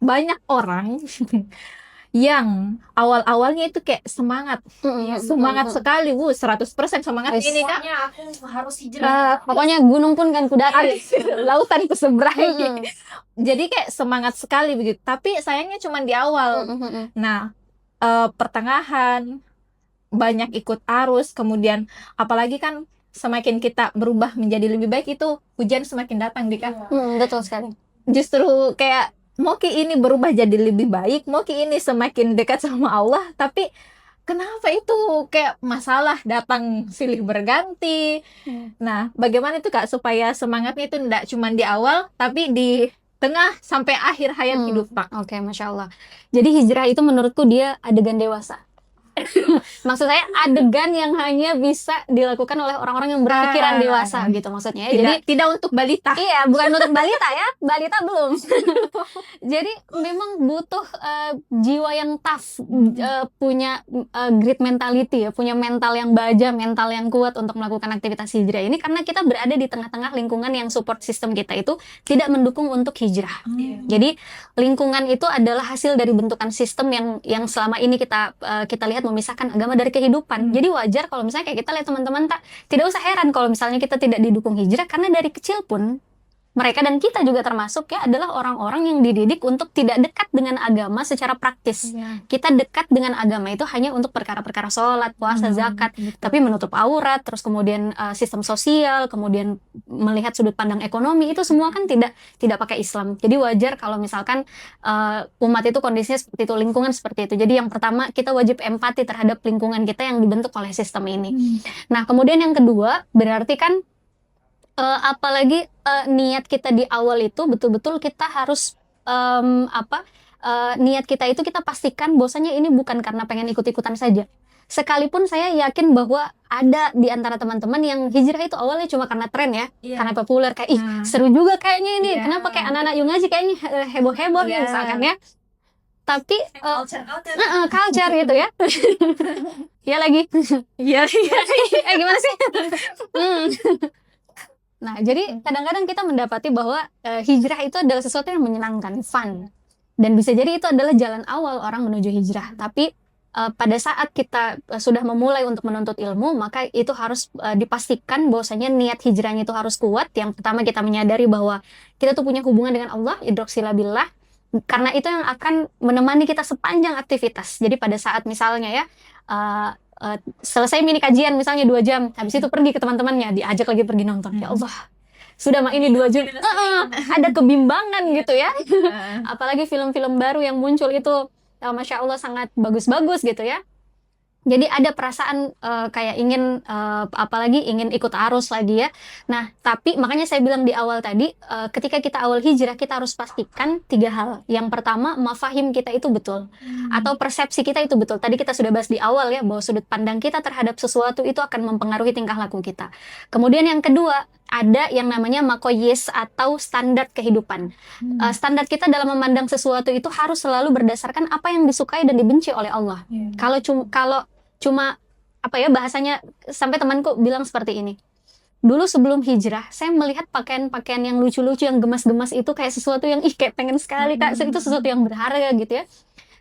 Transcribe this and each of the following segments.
banyak orang yang awal-awalnya itu kayak semangat, Iya, semangat sekali, 100% semangat Wes. ini Kak. Pokoknya aku harus hijrah. Pokoknya gunung pun kan kudaki. Lautan ku seberangi. Mm-mm. Jadi kayak semangat sekali begitu. Tapi sayangnya cuma di awal. Mm-mm. Nah, pertengahan banyak ikut arus, kemudian apalagi kan semakin kita berubah menjadi lebih baik itu hujan semakin datang di Kak. Betul sekali. Justru kayak mau ki ini berubah jadi lebih baik, mau ki ini semakin dekat sama Allah, tapi kenapa itu kayak masalah datang silih berganti. Nah, bagaimana itu Kak supaya semangatnya itu tidak cuma di awal, tapi di tengah sampai akhir hayat hidup Kak. Oke, Masya Allah. Jadi hijrah itu menurutku dia adegan dewasa. Maksud saya adegan yang hanya bisa dilakukan oleh orang-orang yang berpikiran dewasa gitu maksudnya. Jadi Tidak untuk balita. iya, bukan untuk balita ya. Balita belum. Jadi memang butuh jiwa yang tough, punya grit mentality ya, punya mental yang baja, mental yang kuat untuk melakukan aktivitas hijrah ini karena kita berada di tengah-tengah lingkungan yang support system kita itu tidak mendukung untuk hijrah. Jadi lingkungan itu adalah hasil dari bentukan sistem yang selama ini kita lihat memisahkan agama dari kehidupan. Jadi wajar kalau misalnya kayak kita lihat teman-teman tidak usah heran kalau misalnya kita tidak didukung hijrah karena dari kecil pun mereka dan kita juga termasuk ya adalah orang-orang yang dididik untuk tidak dekat dengan agama secara praktis. Kita dekat dengan agama itu hanya untuk perkara-perkara sholat, puasa, zakat, tapi menutup aurat, terus kemudian sistem sosial, kemudian melihat sudut pandang ekonomi itu semua kan tidak pakai Islam. Jadi wajar kalau misalkan umat itu kondisinya seperti itu, lingkungan seperti itu. Jadi yang pertama kita wajib empati terhadap lingkungan kita yang dibentuk oleh sistem ini. Nah, kemudian yang kedua berarti kan apalagi niat kita di awal itu betul-betul kita harus niat kita itu kita pastikan bahwasanya ini bukan karena pengen ikut-ikutan saja. Sekalipun saya yakin bahwa ada di antara teman-teman yang hijrah itu awalnya cuma karena tren ya, karena populer kayak ih seru juga kayaknya ini, kenapa kayak anak-anak Yung Ngaji kayaknya heboh-heboh ya misalkan ya. Tapi culture gitu ya. Ya lagi. Iya. Gimana sih? Nah, jadi kadang-kadang kita mendapati bahwa hijrah itu adalah sesuatu yang menyenangkan, fun. Dan bisa jadi itu adalah jalan awal orang menuju hijrah. Tapi pada saat kita sudah memulai untuk menuntut ilmu, maka itu harus dipastikan bahwasanya niat hijrahnya itu harus kuat. Yang pertama kita menyadari bahwa kita tuh punya hubungan dengan Allah, idroksila billah. Karena itu yang akan menemani kita sepanjang aktivitas. Jadi pada saat misalnya ya, selesai mini kajian misalnya 2 jam, habis itu pergi ke teman-temannya, diajak lagi pergi nonton. Ya Allah, sudah mah ini 2 jam, ada kebimbangan gitu ya. Apalagi film-film baru yang muncul itu, Masya Allah sangat bagus-bagus gitu ya. Jadi ada perasaan kayak ingin apalagi ingin ikut arus lagi ya. Nah, tapi makanya saya bilang di awal tadi, ketika kita awal hijrah kita harus pastikan 3 hal. Yang pertama, mafahim kita itu betul atau persepsi kita itu betul. Tadi kita sudah bahas di awal ya bahwa sudut pandang kita terhadap sesuatu itu akan mempengaruhi tingkah laku kita. Kemudian yang kedua, ada yang namanya makoyes atau standar kehidupan. Standar kita dalam memandang sesuatu itu harus selalu berdasarkan apa yang disukai dan dibenci oleh Allah. Kalau cuma apa ya bahasanya, sampai temanku bilang seperti ini. Dulu sebelum hijrah, saya melihat pakaian-pakaian yang lucu-lucu, yang gemas-gemas itu kayak sesuatu yang kayak pengen sekali Kak, itu sesuatu yang berharga gitu ya.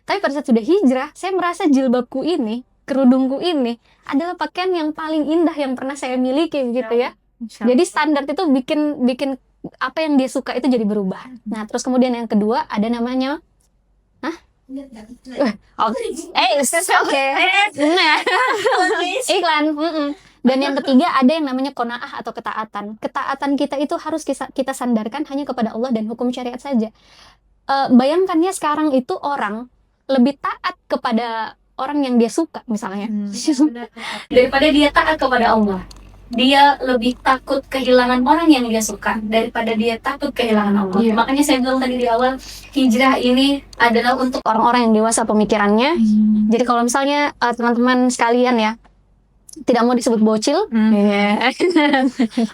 Tapi pada saat sudah hijrah, saya merasa jilbabku ini, kerudungku ini adalah pakaian yang paling indah yang pernah saya miliki gitu ya. Jadi standar itu bikin apa yang dia suka itu jadi berubah. Nah, terus kemudian yang kedua ada namanya oke. Nah, iklan. Dan yang ketiga ada yang namanya qanaah atau ketaatan. Ketaatan kita itu harus kita sandarkan hanya kepada Allah dan hukum syariat saja. Bayangkan ya sekarang itu orang lebih taat kepada orang yang dia suka misalnya daripada dia taat kepada Allah. Dia lebih takut kehilangan orang yang dia suka daripada dia takut kehilangan Allah. Makanya saya bilang tadi di awal, hijrah ini adalah untuk orang-orang yang dewasa pemikirannya. Jadi kalau misalnya teman-teman sekalian ya tidak mau disebut bocil,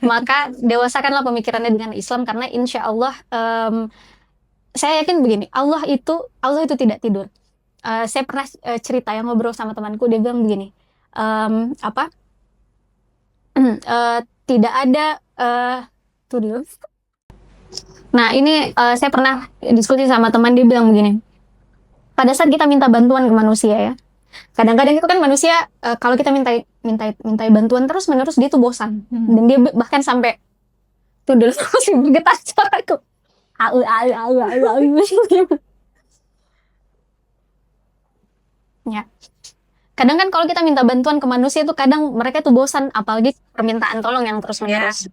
maka dewasakanlah pemikirannya dengan Islam karena insya Allah saya yakin begini, Allah itu tidak tidur. Saya pernah cerita yang ngobrol sama temanku, dia bilang begini, tidak ada tuh dulu. Nah, ini saya pernah diskusi sama teman, dia bilang begini. Pada saat kita minta bantuan ke manusia ya, kadang-kadang itu kan manusia kalau kita mintai bantuan terus menerus dia tuh bosan. Dan dia bahkan sampai tuh dulu masih bergetar suaraku. Au au au au au. Ya. Kadang kan kalau kita minta bantuan ke manusia itu kadang mereka tuh bosan, apalagi permintaan tolong yang terus-menerus.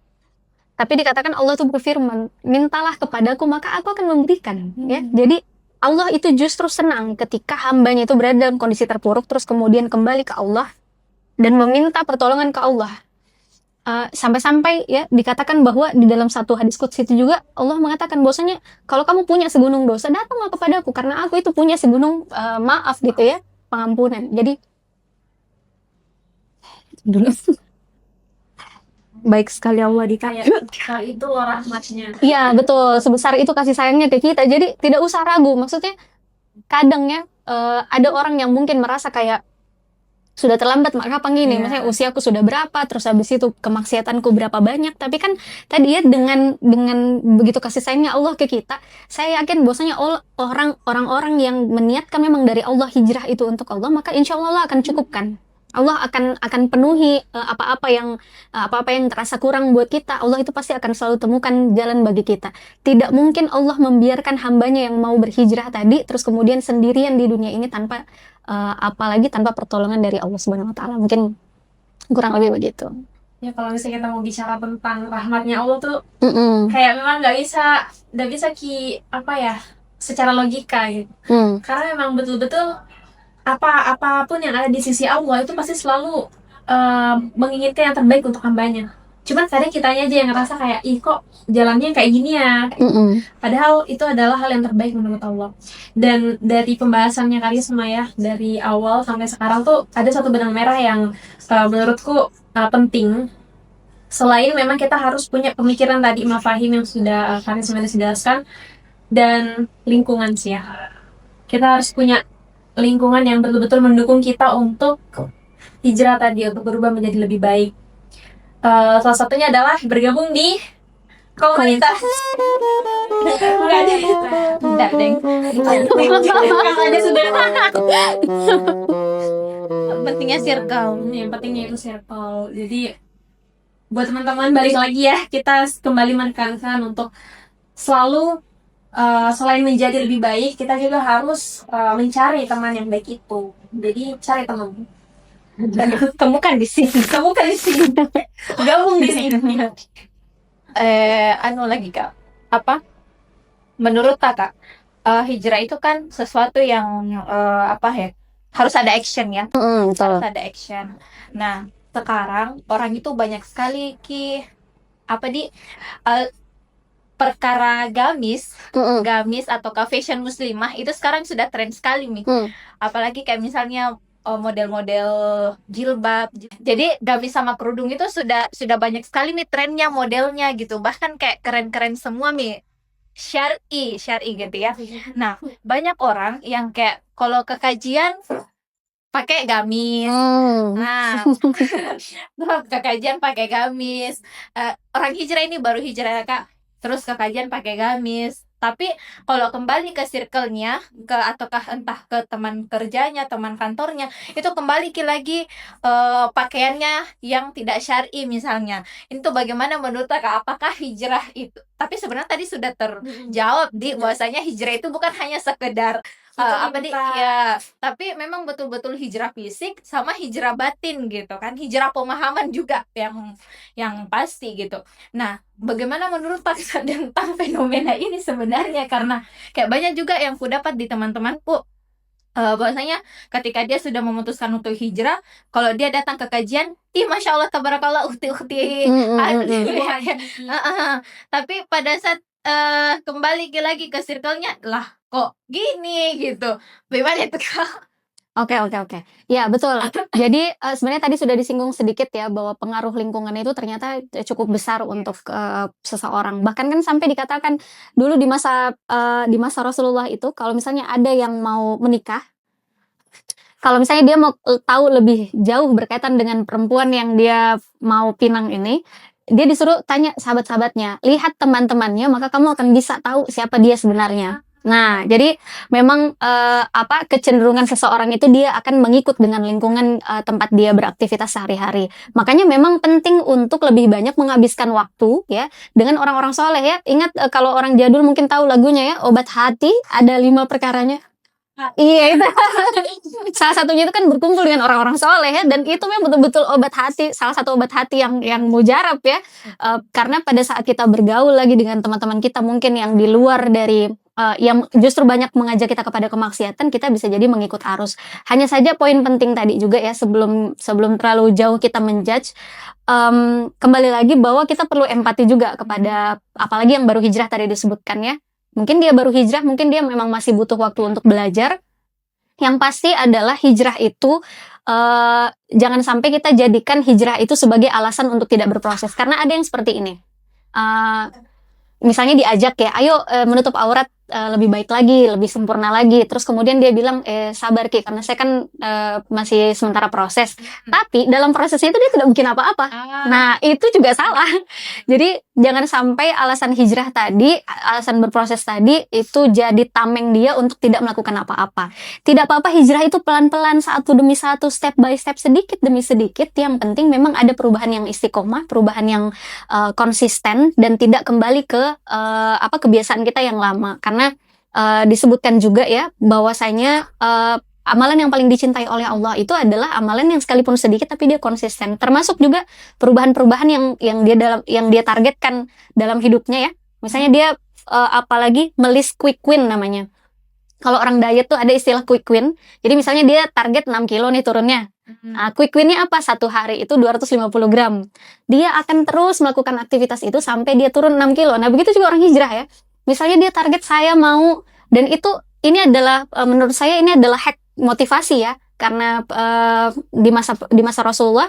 Tapi dikatakan Allah tuh berfirman, mintalah kepadaku maka aku akan memberikan. Ya, jadi Allah itu justru senang ketika hambanya itu berada dalam kondisi terpuruk terus kemudian kembali ke Allah dan meminta pertolongan ke Allah. Sampai-sampai ya dikatakan bahwa di dalam satu hadis qudsi itu juga Allah mengatakan bahwasanya kalau kamu punya segunung dosa datanglah kepadaku karena aku itu punya segunung maaf gitu ya, pengampunan. Jadi dulu baik sekali Allah Kayak itu loh rahmatnya. Iya betul, sebesar itu kasih sayangnya ke kita. Jadi tidak usah ragu. Maksudnya kadang ya ada orang yang mungkin merasa kayak sudah terlambat maka kapan gini, misalnya usiaku sudah berapa, terus habis itu kemaksiatanku berapa banyak. Tapi kan tadi ya dengan begitu kasih sayangnya Allah ke kita, saya yakin bahwasanya orang-orang yang meniatkan memang dari Allah hijrah itu untuk Allah, maka insya Allah akan cukupkan. Allah akan penuhi apa-apa yang terasa kurang buat kita. Allah itu pasti akan selalu temukan jalan bagi kita. Tidak mungkin Allah membiarkan hambanya yang mau berhijrah tadi terus kemudian sendirian di dunia ini tanpa apalagi tanpa pertolongan dari Allah Subhanahu wa taala. Mungkin kurang lebih begitu. Ya kalau misalnya kita mau bicara tentang rahmatnya Allah tuh Mm-mm. kayak memang nggak bisa secara logika gitu. Karena memang betul-betul apapun yang ada di sisi Allah itu pasti selalu menginginkan yang terbaik untuk hambanya. Cuman kadang kitanya aja yang ngerasa kayak ih kok jalannya kayak gini ya. Mm-mm. Padahal itu adalah hal yang terbaik menurut Allah. Dan dari pembahasannya Karisma ya, dari awal sampai sekarang tuh ada satu benang merah yang menurutku penting. Selain memang kita harus punya pemikiran tadi mafahim yang sudah Karisma jelaskan, dan lingkungan sih ya. Kita harus punya lingkungan yang betul-betul mendukung kita untuk hijrah tadi, untuk berubah menjadi lebih baik. Salah satunya adalah bergabung di komunitas. Enggak ada. Enggak, Deng. Ada sudah. Pentingnya circle. Yang pentingnya itu circle. Jadi buat teman-teman balik lagi ya, kita kembali menekankan untuk selalu selain menjadi lebih baik, kita juga harus mencari teman yang baik itu. Jadi cari teman. Temukan di sini. Temukan di sini. Gabung di sini. Anu lagi Kak. Apa? Menurut Kakak, hijrah itu kan sesuatu yang harus ada action ya. Betul. Harus ada action. Nah, sekarang orang itu banyak sekali perkara gamis atau fashion muslimah itu sekarang sudah tren sekali nih. Apalagi kayak misalnya model-model jilbab. Jadi gamis sama kerudung itu sudah banyak sekali nih trennya, modelnya gitu. Bahkan kayak keren-keren semua nih. Syar'i gitu ya. Nah, banyak orang yang kayak kalau ke kajian pakai gamis. Nah, ke kajian pakai gamis. Orang hijrah ini baru hijrah Kak, terus ke kajian pakai gamis. Tapi kalau kembali ke circle-nya, ataukah entah ke teman kerjanya, teman kantornya, itu kembali lagi pakaiannya yang tidak syar'i misalnya. Itu bagaimana menurut Kakak? Apakah hijrah itu? Tapi sebenarnya tadi sudah terjawab di bahwasanya hijrah itu bukan hanya sekedar tapi memang betul-betul hijrah fisik sama hijrah batin gitu kan, hijrah pemahaman juga yang pasti gitu. Nah, bagaimana menurut Pak tentang fenomena ini sebenarnya? Karena kayak banyak juga yang ku dapat di teman-temanku bahwasanya ketika dia sudah memutuskan untuk hijrah, kalau dia datang ke kajian, masya Allah tabarakallah ukti-ukti tapi pada saat kembali lagi ke circle-nya lah kok gini gitu. Bagaimana itu Kak? Oke. Ya, betul. Jadi sebenarnya tadi sudah disinggung sedikit ya bahwa pengaruh lingkungan itu ternyata cukup besar untuk seseorang. Bahkan kan sampai dikatakan dulu di masa Rasulullah itu kalau misalnya ada yang mau menikah, kalau misalnya dia mau tahu lebih jauh berkaitan dengan perempuan yang dia mau pinang ini, dia disuruh tanya sahabat-sahabatnya, lihat teman-temannya, maka kamu akan bisa tahu siapa dia sebenarnya. Nah, jadi memang kecenderungan seseorang itu dia akan mengikut dengan lingkungan tempat dia beraktivitas sehari-hari. Makanya memang penting untuk lebih banyak menghabiskan waktu ya dengan orang-orang soleh ya. Ingat kalau orang jadul mungkin tahu lagunya ya, Obat Hati, ada 5 perkaranya. Iya itu. Salah satunya itu kan berkumpul dengan orang-orang soleh ya, dan itu memang betul-betul obat hati, salah satu obat hati yang mujarab ya. Karena pada saat kita bergaul lagi dengan teman-teman kita mungkin yang di luar dari yang justru banyak mengajak kita kepada kemaksiatan, kita bisa jadi mengikut arus. Hanya saja poin penting tadi juga ya, sebelum terlalu jauh kita menjudge, kembali lagi bahwa kita perlu empati juga kepada apalagi yang baru hijrah tadi disebutkan ya. Mungkin dia baru hijrah, mungkin dia memang masih butuh waktu untuk belajar. Yang pasti adalah hijrah itu jangan sampai kita jadikan hijrah itu sebagai alasan untuk tidak berproses. Karena ada yang seperti ini. Misalnya diajak ya, ayo menutup aurat lebih baik lagi, lebih sempurna lagi. Terus kemudian dia bilang, sabar Ki, karena saya kan masih sementara proses. Tapi dalam prosesnya itu dia tidak bikin apa-apa. Nah, itu juga salah. Jadi jangan sampai alasan hijrah tadi, alasan berproses tadi, itu jadi tameng dia untuk tidak melakukan apa-apa. Tidak apa-apa hijrah itu pelan-pelan, satu demi satu, step by step, sedikit demi sedikit. Yang penting memang ada perubahan yang istiqomah, perubahan yang konsisten, dan tidak kembali ke kebiasaan kita yang lama. Karena disebutkan juga ya bahwasanya amalan yang paling dicintai oleh Allah itu adalah amalan yang sekalipun sedikit tapi dia konsisten. Termasuk juga perubahan-perubahan yang dia targetkan dalam hidupnya ya. Misalnya dia apalagi melis quick win namanya. Kalau orang diet tuh ada istilah quick win. Jadi misalnya dia target 6 kilo nih turunnya. Quick win-nya apa? 1 hari itu 250 gram. Dia akan terus melakukan aktivitas itu sampai dia turun 6 kilo. Nah, begitu juga orang hijrah ya. Misalnya dia target saya mau, dan ini adalah menurut saya ini adalah hack motivasi ya. Karena di masa Rasulullah,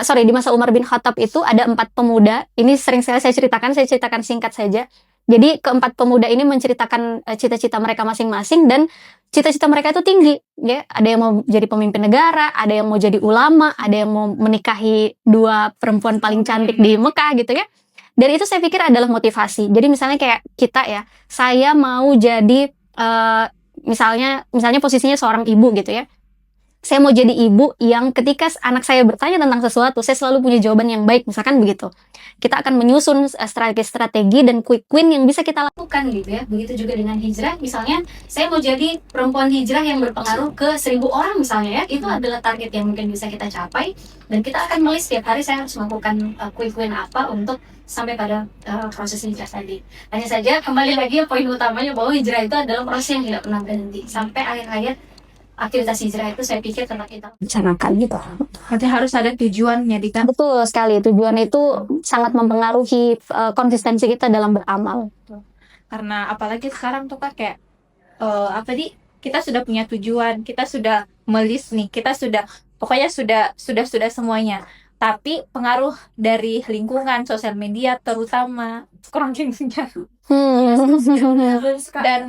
di masa Umar bin Khattab itu ada 4 pemuda. Ini sering sekali saya ceritakan singkat saja. Jadi keempat pemuda ini menceritakan cita-cita mereka masing-masing, dan cita-cita mereka itu tinggi ya. Ada yang mau jadi pemimpin negara, ada yang mau jadi ulama, ada yang mau menikahi 2 perempuan paling cantik di Mekah gitu ya. Dan itu saya pikir adalah motivasi. Jadi misalnya kayak kita ya, saya mau jadi misalnya posisinya seorang ibu gitu ya. Saya mau jadi ibu yang ketika anak saya bertanya tentang sesuatu, saya selalu punya jawaban yang baik, misalkan begitu. Kita akan menyusun strategi-strategi dan quick win yang bisa kita lakukan gitu ya. Begitu juga dengan hijrah, misalnya saya mau jadi perempuan hijrah yang berpengaruh ke 1000 orang misalnya ya. Itu adalah target yang mungkin bisa kita capai, dan kita akan melis setiap hari saya harus melakukan quick win apa untuk sampai pada proses hijrah tadi. Hanya saja kembali lagi poin utamanya bahwa hijrah itu adalah proses yang tidak pernah berhenti sampai akhir hayat. Aktivitas hijrah itu saya pikir tentang kita rencanakan gitu. Berarti harus ada tujuannya, Dika. Betul sekali, tujuan itu sangat mempengaruhi konsistensi kita dalam beramal. Karena apalagi sekarang tuh Kak kayak kita sudah punya tujuan, kita sudah melis nih, kita pokoknya sudah semuanya. Tapi pengaruh dari lingkungan, sosial media terutama kurang gengsinya. Dan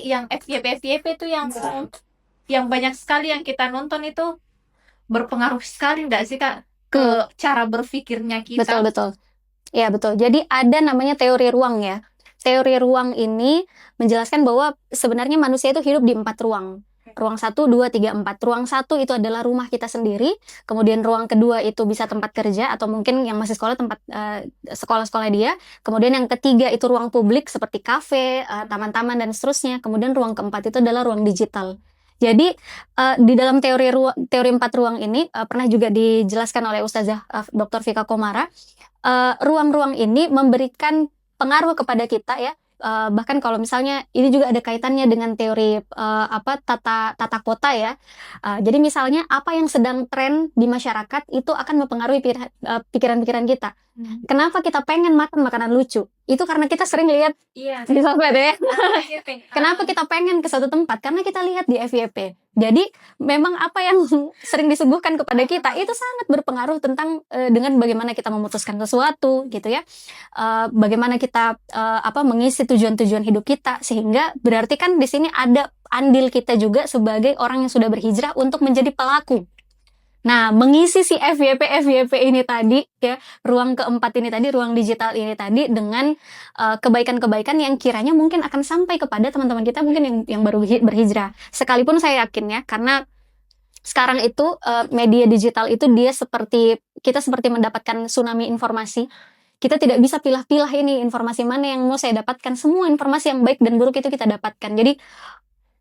yang FYP itu yang banyak sekali yang kita nonton itu berpengaruh sekali nggak sih Kak ke cara berpikirnya kita? Betul. Ya betul. Jadi ada namanya teori ruang ya. Teori ruang ini menjelaskan bahwa sebenarnya manusia itu hidup di 4 ruang. Ruang 1, 2, 3, 4. Ruang 1 itu adalah rumah kita sendiri. Kemudian ruang kedua itu bisa tempat kerja, atau mungkin yang masih sekolah tempat sekolah-sekolah dia. Kemudian yang ketiga itu ruang publik seperti kafe, taman-taman dan seterusnya. Kemudian ruang keempat itu adalah ruang digital. Jadi di dalam teori 4 ruang ini pernah juga dijelaskan oleh Ustazah Dr. Vika Komara. Ruang-ruang ini memberikan pengaruh kepada kita ya. Bahkan kalau misalnya ini juga ada kaitannya dengan teori tata kota ya. Jadi misalnya apa yang sedang tren di masyarakat itu akan mempengaruhi pikiran-pikiran kita. Kenapa kita pengen makan makanan lucu? Itu karena kita sering lihat di sosmed ya. Kenapa kita pengen ke satu tempat? Karena kita lihat di FYP. Jadi memang apa yang sering disuguhkan kepada kita itu sangat berpengaruh tentang dengan bagaimana kita memutuskan sesuatu gitu ya. Bagaimana kita mengisi tujuan-tujuan hidup kita, sehingga berarti kan di sini ada andil kita juga sebagai orang yang sudah berhijrah untuk menjadi pelaku. Nah, mengisi si FYP ini tadi ya, ruang keempat ini tadi, ruang digital ini tadi dengan kebaikan-kebaikan yang kiranya mungkin akan sampai kepada teman-teman kita mungkin yang baru berhijrah. Sekalipun saya yakin ya, karena sekarang itu media digital itu dia seperti mendapatkan tsunami informasi. Kita tidak bisa pilah-pilah ini informasi mana yang mau saya dapatkan. Semua informasi yang baik dan buruk itu kita dapatkan. Jadi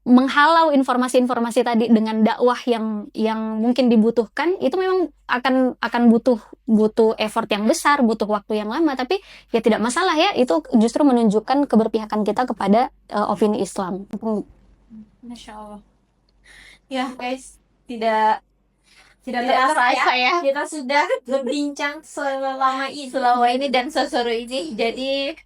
menghalau informasi-informasi tadi dengan dakwah yang mungkin dibutuhkan itu memang akan butuh effort yang besar, butuh waktu yang lama, tapi ya tidak masalah ya, itu justru menunjukkan keberpihakan kita kepada opini Islam. Masya Allah. Ya guys, tidak Tidak terasa terasa ya kita sudah berbincang selama ini dan seseru ini. Jadi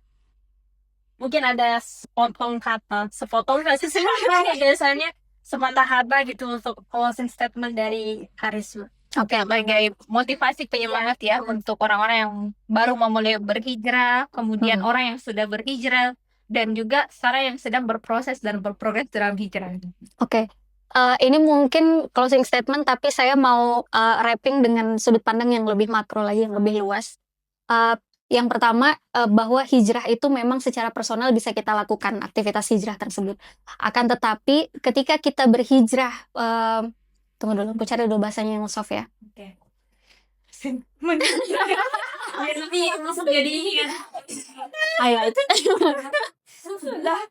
mungkin ada sepotong kata sebenarnya biasanya semata kata gitu untuk closing statement dari Karisma. Oke, sebagai motivasi penyemangat ya untuk orang-orang yang baru memulai berhijrah, kemudian orang yang sudah berhijrah, dan juga Sarah yang sedang berproses dan berprogres dalam hijrah. Oke. Ini mungkin closing statement, tapi saya mau wrapping dengan sudut pandang yang lebih makro lagi, yang lebih luas. Yang pertama, bahwa hijrah itu memang secara personal bisa kita lakukan aktivitas hijrah tersebut. Akan tetapi ketika kita berhijrah, tunggu dulu, aku cari dulu bahasanya yang soft ya. Oke. Jadi langsung jadi ini kan. Ayo.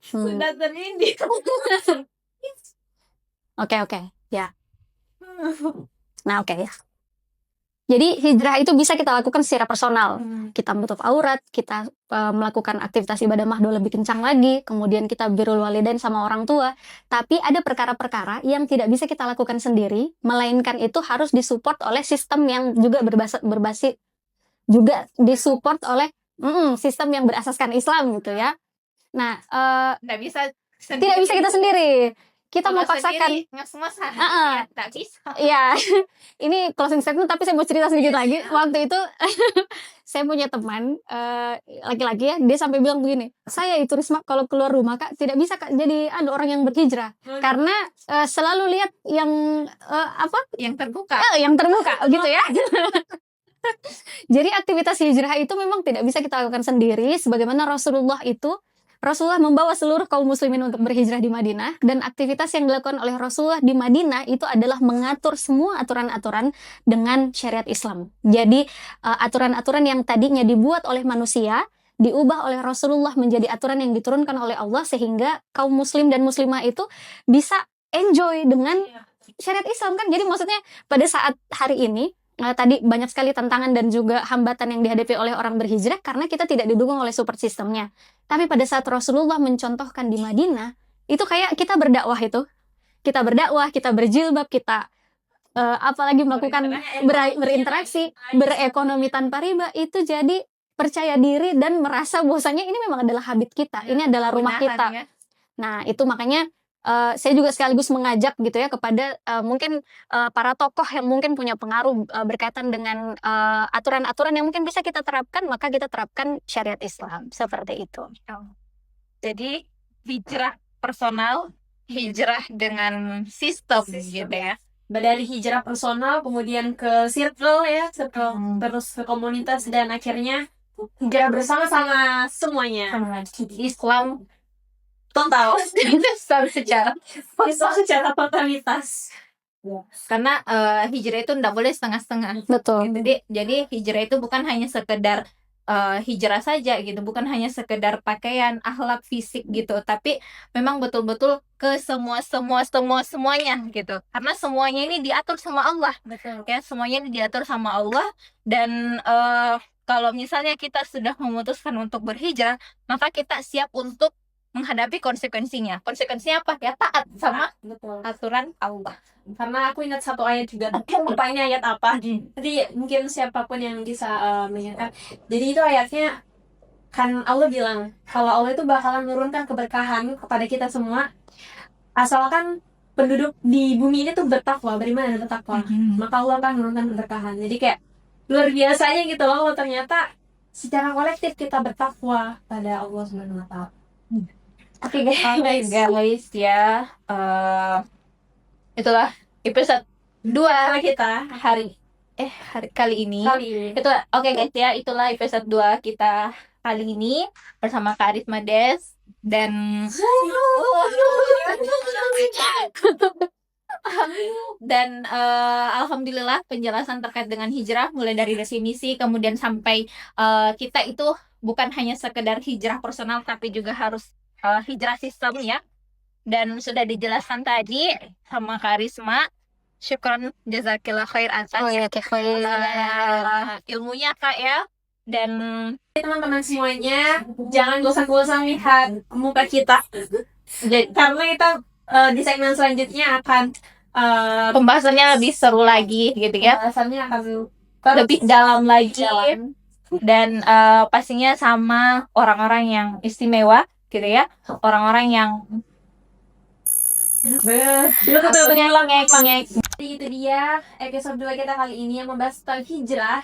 Sudah terindih. Oke, ya. Nah, oke ya. Jadi hijrah itu bisa kita lakukan secara personal. Kita menutup aurat, kita melakukan aktivitas ibadah mahdoh lebih kencang lagi, kemudian kita birrul walidain sama orang tua. Tapi ada perkara-perkara yang tidak bisa kita lakukan sendiri, melainkan itu harus disupport oleh sistem yang juga berbasis juga disupport oleh sistem yang berasaskan Islam gitu ya. Nah, Tidak bisa tidak bisa kita sendiri. Kita Kalau memaksakan. sendiri, ya, tak bisa. Iya, ini closing statement, tapi saya mau cerita sedikit lagi. Waktu itu saya punya teman laki-laki ya, dia sampai bilang begini, saya itu Risma kalau keluar rumah Kak tidak bisa Kak jadi orang yang berhijrah karena selalu lihat yang Yang terbuka. yang terbuka gitu ya. Jadi aktivitas hijrah itu memang tidak bisa kita lakukan sendiri, sebagaimana Rasulullah membawa seluruh kaum muslimin untuk berhijrah di Madinah, dan aktivitas yang dilakukan oleh Rasulullah di Madinah itu adalah mengatur semua aturan-aturan dengan syariat Islam. Jadi aturan-aturan yang tadinya dibuat oleh manusia diubah oleh Rasulullah menjadi aturan yang diturunkan oleh Allah, sehingga kaum muslim dan muslimah itu bisa enjoy dengan syariat Islam kan. Jadi maksudnya pada saat hari ini tadi banyak sekali tantangan dan juga hambatan yang dihadapi oleh orang berhijrah karena kita tidak didukung oleh support sistemnya. Tapi pada saat Rasulullah mencontohkan di Madinah, itu kayak kita berdakwah itu. Kita berdakwah, kita berjilbab, kita apalagi melakukan berinteraksi, berekonomi tanpa riba, itu jadi percaya diri dan merasa bahwasanya ini memang adalah habit kita, ini adalah rumah kita. Ya. Nah, itu makanya saya juga sekaligus mengajak gitu ya kepada mungkin para tokoh yang mungkin punya pengaruh berkaitan dengan aturan-aturan yang mungkin bisa kita terapkan, maka kita terapkan syariat Islam seperti itu. Jadi hijrah personal, hijrah dengan sistem gitu ya. Dari hijrah personal kemudian ke circle ya, terus ke komunitas, dan akhirnya hijrah bersama-sama semuanya. Islam Total. Islam secara Islam secara totalitas. karena hijrah itu tidak boleh setengah-setengah. Betul. Jadi hijrah itu bukan hanya sekedar hijrah saja gitu, bukan hanya sekedar pakaian, akhlak, fisik gitu, tapi memang betul-betul ke semuanya gitu. Karena semuanya ini diatur sama Allah. Betul. Ya, semuanya ini diatur sama Allah, dan kalau misalnya kita sudah memutuskan untuk berhijrah, maka kita siap untuk menghadapi konsekuensinya. Konsekuensinya apa? Ya taat sama Betul. aturan Allah. Karena aku ingat satu ayat juga, lupa ini ayat apa. Jadi mungkin siapapun yang bisa mengingat. Jadi itu ayatnya kan Allah bilang kalau Allah itu bakalan menurunkan keberkahan kepada kita semua asalkan penduduk di bumi ini tuh bertakwa, beriman dan bertakwa. Maka Allah akan menurunkan keberkahan. Jadi kayak luar biasanya gitu loh, kalau ternyata secara kolektif kita bertakwa pada Allah Subhanahu wa taala. Oke guys, ya, itulah episode 2 kita hari kali ini. Itu oke guys ya, itulah episode 2 kita kali ini bersama Kak Arisma Des dan alhamdulillah penjelasan terkait dengan hijrah mulai dari definisi kemudian sampai kita itu bukan hanya sekedar hijrah personal tapi juga harus hijrah sistem ya. Dan sudah dijelaskan tadi sama Kak Arisma. Syukron jazakillah khair atas ilmunya Kak ya. Dan teman-teman semuanya jangan bosan-bosan lihat muka kita karena kita di segmen selanjutnya akan pembahasannya lebih seru lagi gitu ya. pembahasannya akan Lebih dalam lagi. Dan pastinya sama orang-orang yang istimewa gitu ya. Orang-orang yang itu dia episode 2 kita kali ini yang membahas tentang hijrah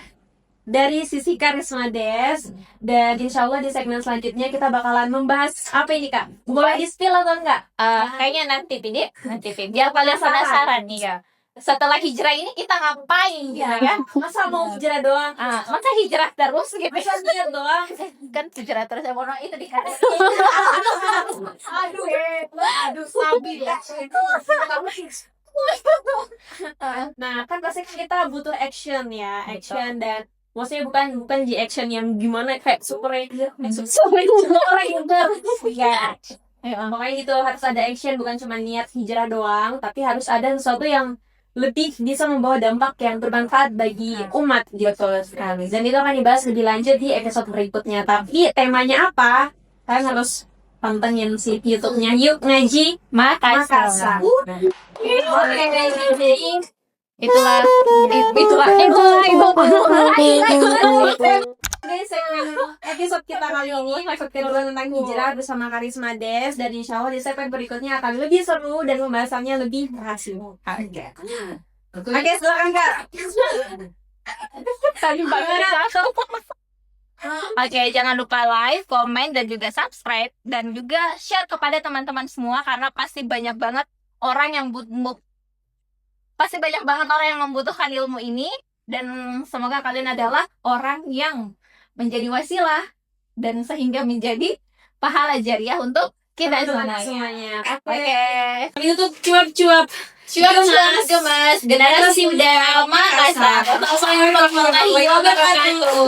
dari sisi Karisma Des. Dan insya Allah di segmen selanjutnya kita bakalan membahas apa ini Kak? Boleh di spill atau enggak? kayaknya nanti biar kalian penasaran nih ya. Setelah hijrah ini kita ngapain gitu ya? Masa mau hijrah doang? Masa hijrah terus gitu? Masa niat doang? Kan hijrah terus ya mono itu di Aduh sabi ya. Nah kan pasti kita butuh action ya, action dan maksudnya bukan di action yang gimana kayak super ranger, ya. Pokoknya gitu harus ada action, bukan cuma niat hijrah doang, tapi harus ada sesuatu yang lebih bisa membawa dampak yang bermanfaat bagi umat gitu sekali. Dan itu akan dibahas lebih lanjut di episode berikutnya. Tapi temanya apa? Kalian harus pantengin si YouTube-nya Yuk Ngaji Makassar. itulah Guys, episode kita kali ini episode kedua tentang hijrah bersama Karisma Des, dan insya Allah di segmen berikutnya akan lebih seru dan pembahasannya lebih berhasil. Oke, silakan Kak. Oke, jangan lupa like, komen, dan juga subscribe. Dan juga share kepada teman-teman semua. Karena pasti banyak banget orang yang membutuhkan ilmu ini. Dan semoga kalian adalah orang yang menjadi wasilah. Dan sehingga menjadi pahala jariah untuk kita semuanya. Oke. YouTube cuap-cuap. Gemas, generasi muda Makassar. Assalamualaikum warahmatullahi wabarakatuh.